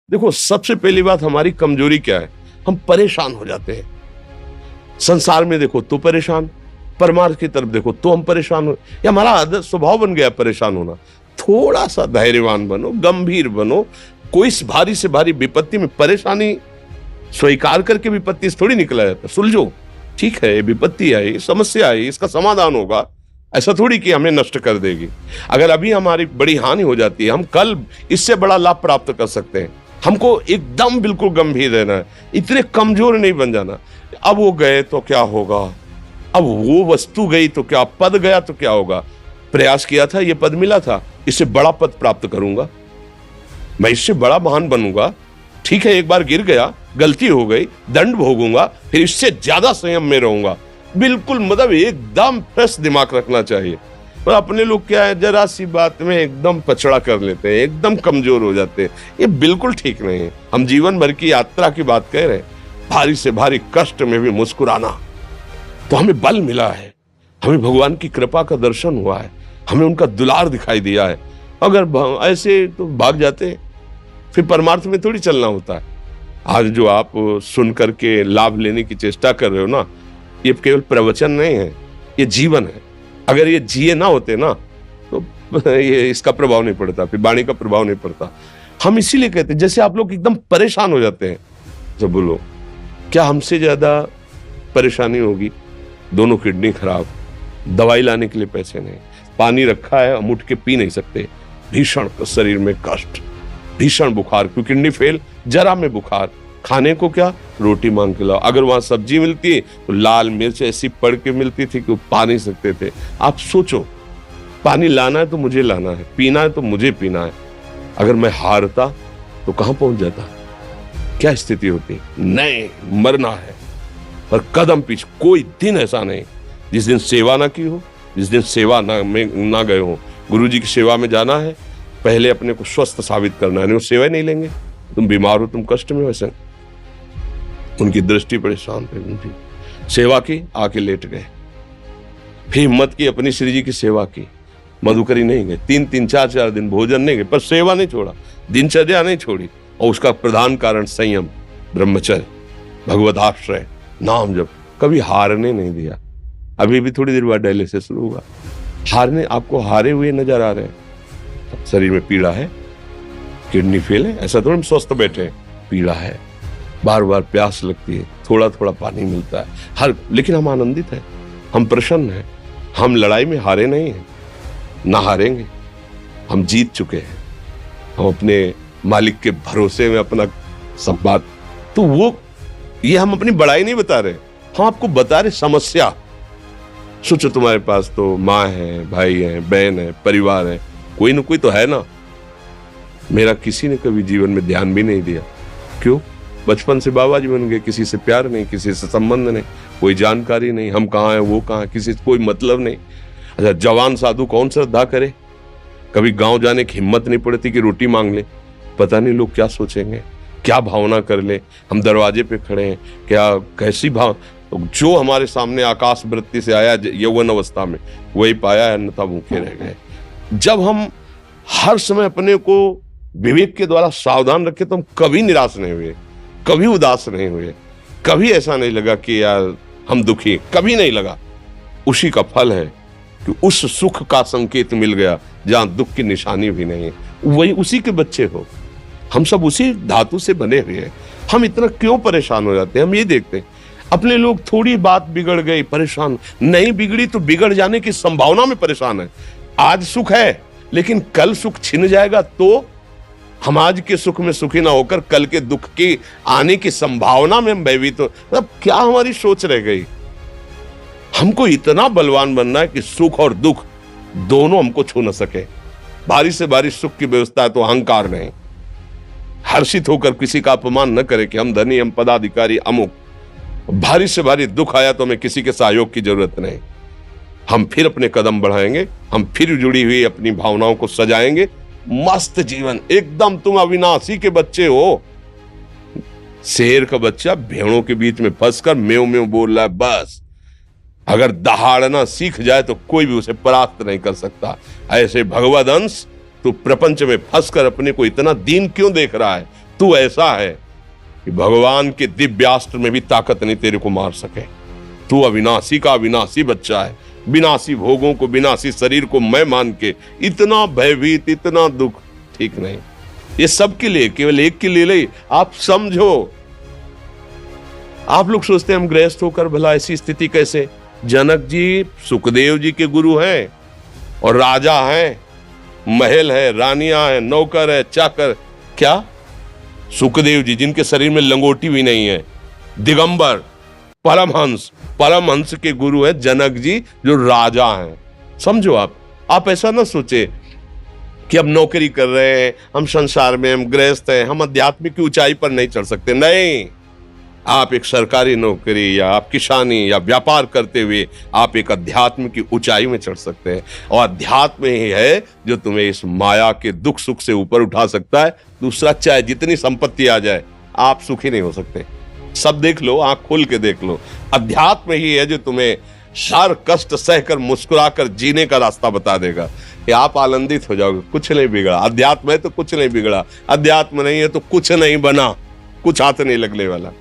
देखो, सबसे पहली बात हमारी कमजोरी क्या है, हम परेशान हो जाते हैं। संसार में देखो तो परेशान, परमार्थ की तरफ देखो तो हम परेशान हो, ये हमारा आदत स्वभाव बन गया परेशान होना। थोड़ा सा धैर्यवान बनो, गंभीर बनो। कोई भारी से भारी विपत्ति में परेशानी स्वीकार करके विपत्ति से थोड़ी निकला जाता। सुलझो, ठीक है, विपत्ति आई, समस्या आई, इसका समाधान होगा। ऐसा थोड़ी कि हमें नष्ट कर देगी। अगर अभी हमारी बड़ी हानि हो जाती है, हम कल इससे बड़ा लाभ प्राप्त कर सकते हैं। हमको एकदम बिल्कुल गंभीर रहना है, इतने कमजोर नहीं बन जाना। अब वो गए तो क्या होगा, अब वो वस्तु गई तो क्या, पद गया तो क्या होगा। प्रयास किया था, ये पद मिला था, इससे बड़ा पद प्राप्त करूंगा, मैं इससे बड़ा महान बनूंगा। ठीक है, एक बार गिर गया, गलती हो गई, दंड भोगूंगा, फिर इससे ज्यादा संयम में रहूंगा। बिल्कुल मतलब एकदम फ्रेश दिमाग रखना चाहिए। पर अपने लोग क्या है, जरा सी बात में एकदम पछड़ा कर लेते हैं, एकदम कमजोर हो जाते हैं। ये बिल्कुल ठीक नहीं है। हम जीवन भर की यात्रा की बात कह रहे हैं, भारी से भारी कष्ट में भी मुस्कुराना, तो हमें बल मिला है, हमें भगवान की कृपा का दर्शन हुआ है, हमें उनका दुलार दिखाई दिया है। अगर ऐसे तो भाग जाते, फिर परमार्थ में थोड़ी चलना होता है। आज जो आप सुन करके लाभ लेने की चेष्टा कर रहे हो ना, ये केवल प्रवचन नहीं है, ये जीवन है। अगर ये जिए ना होते ना, तो ये इसका प्रभाव नहीं पड़ता, फिर वाणी का प्रभाव नहीं पड़ता। हम इसीलिए कहते हैं, जैसे आप लोग एकदम परेशान हो जाते हैं, जब बोलो क्या हमसे ज्यादा परेशानी होगी, दोनों किडनी खराब, दवाई लाने के लिए पैसे नहीं, पानी रखा है हम उठ के पी नहीं सकते, भीषण शरीर में कष्ट, भीषण बुखार, क्योंकि किडनी फेल, जरा में बुखार, खाने को क्या, रोटी मांग के लाओ। अगर वहां सब्जी मिलती है तो लाल मिर्च ऐसी पड़ के मिलती थी कि वो पा नहीं सकते थे। आप सोचो, पानी लाना है तो मुझे लाना है, पीना है तो मुझे पीना है। अगर मैं हारता तो कहां पहुंच जाता, क्या स्थिति होती। नहीं, मरना है, पर कदम पीछे। कोई दिन ऐसा नहीं जिस दिन सेवा ना की हो, जिस दिन सेवा ना गए हो। गुरु जी की सेवा में जाना है, पहले अपने को स्वस्थ साबित करना है, नहीं वो सेवा नहीं लेंगे। तुम बीमार हो, तुम कष्ट में हो, ऐसे उनकी दृष्टि परेशान थे, उनकी सेवा की, आके लेट गए। फिर हिम्मत की, अपनी श्री जी की सेवा की, मधुकरी नहीं गए, 3-3, 4-4 दिन भोजन नहीं गए, पर सेवा नहीं छोड़ा, दिनचर्या नहीं छोड़ी। और उसका प्रधान कारण संयम, ब्रह्मचर्य, भगवदाश्रय, नाम जप, कभी हारने नहीं दिया। अभी भी थोड़ी देर बाद डायलिसिस शुरू होगा, हारने, आपको हारे हुए नजर आ रहे हैं। शरीर में पीड़ा है, किडनी फेल है, ऐसा तो हम स्वस्थ बैठे हैं, पीड़ा है, बार बार प्यास लगती है, थोड़ा थोड़ा पानी मिलता है, लेकिन हम आनंदित हैं, हम प्रसन्न हैं। हम लड़ाई में हारे नहीं हैं, ना हारेंगे, हम जीत चुके हैं। हम अपने मालिक के भरोसे में अपना सब बात, तो वो ये हम अपनी बड़ाई नहीं बता रहे, हम आपको बता रहे समस्या। सोचो, तुम्हारे पास तो माँ है, भाई है, बहन है, परिवार है, कोई ना कोई तो है ना। मेरा किसी ने कभी जीवन में ध्यान भी नहीं दिया, क्यों? बचपन से बाबा जी बन गए, किसी से प्यार नहीं, किसी से संबंध नहीं, कोई जानकारी नहीं, हम कहाँ हैं, वो कहाँ, किसी से कोई मतलब नहीं। अच्छा, जवान साधु कौन श्रद्धा करे? कभी गांव जाने की हिम्मत नहीं पड़ती कि रोटी मांग ले, पता नहीं लोग क्या सोचेंगे, क्या भावना कर ले। हम दरवाजे पे खड़े हैं, क्या कैसी भाव, जो हमारे सामने आकाश वृत्ति से आया यौवन अवस्था में, वही पाया, अन्यथा भूखे रह गए। जब हम हर समय अपने को विवेक के द्वारा सावधान रखे, तो हम कभी निराश नहीं हुए, कभी उदास नहीं हुए, कभी ऐसा नहीं लगा कि यार हम दुखी, कभी नहीं लगा। उसी का फल है कि उस सुख का संकेत मिल गया जहां दुख की निशानी भी नहीं है। वही उसी के बच्चे हो, हम सब उसी धातु से बने हुए हैं। हम इतना क्यों परेशान हो जाते हैं? हम ये देखते हैं अपने लोग, थोड़ी बात बिगड़ गई परेशान, नहीं बिगड़ी तो बिगड़ जाने की संभावना में परेशान है। आज सुख है, लेकिन कल सुख छिन जाएगा तो हम आज के सुख में सुखी ना होकर कल के दुख की आने की संभावना में हम भयभीत हो। मतलब क्या हमारी सोच रह गई? हमको इतना बलवान बनना है कि सुख और दुख दोनों हमको छू न सके। भारी से भारी सुख की व्यवस्था है तो अहंकार नहीं, हर्षित होकर किसी का अपमान न करे कि हम धनी, हम पदाधिकारी, अमुक। भारी से भारी दुख आया तो हमें किसी के सहयोग की जरूरत नहीं, हम फिर अपने कदम बढ़ाएंगे, हम फिर जुड़ी हुई अपनी भावनाओं को सजाएंगे। मस्त जीवन एकदम। तुम अविनाशी के बच्चे हो। शेर का बच्चा भेड़ों के बीच में फंसकर म्यों म्यों बोल रहा है, बस अगर दहाड़ना सीख जाए तो कोई भी उसे परास्त नहीं कर सकता। ऐसे भगवद अंश, तू प्रपंच में फंसकर अपने को इतना दीन क्यों देख रहा है? तू ऐसा है कि भगवान के दिव्यास्त्र में भी ताकत नहीं तेरे को मार सके। तू अविनाशी का अविनाशी बच्चा है। विनाशी भोगों को, विनाशी शरीर को मैं मान के इतना भयभीत, इतना दुख ठीक नहीं। ये सबके लिए, केवल एक के लिए नहीं। आप समझो, आप लोग सोचते हैं हम गृहस्थ होकर भला ऐसी स्थिति कैसे। जनक जी सुखदेव जी के गुरु हैं और राजा हैं, महल है, रानियां हैं, नौकर है, चाकर। क्या सुखदेव जी जिनके शरीर में लंगोटी भी नहीं है, दिगंबर, परमहंस के गुरु हैं जनक जी जो राजा हैं। समझो, आप ऐसा ना सोचे कि हम नौकरी कर रहे हैं, हम संसार में, हम गृहस्थ हैं, हम आध्यात्मिक की ऊंचाई पर नहीं चढ़ सकते। नहीं, आप एक सरकारी नौकरी या आप किसानी या व्यापार करते हुए आप एक अध्यात्म की ऊंचाई में चढ़ सकते हैं। और अध्यात्म ही है जो तुम्हें इस माया के दुख सुख से ऊपर उठा सकता है। दूसरा, चाहे जितनी संपत्ति आ जाए, आप सुखी नहीं हो सकते। सब देख लो, आंख खोल के देख लो। अध्यात्म ही है जो तुम्हें हर कष्ट सहकर मुस्कुराकर जीने का रास्ता बता देगा कि आप आनंदित हो जाओगे। कुछ नहीं बिगड़ा। अध्यात्म है तो कुछ नहीं बिगड़ा, अध्यात्म नहीं है तो कुछ नहीं बना, कुछ हाथ नहीं लगने वाला।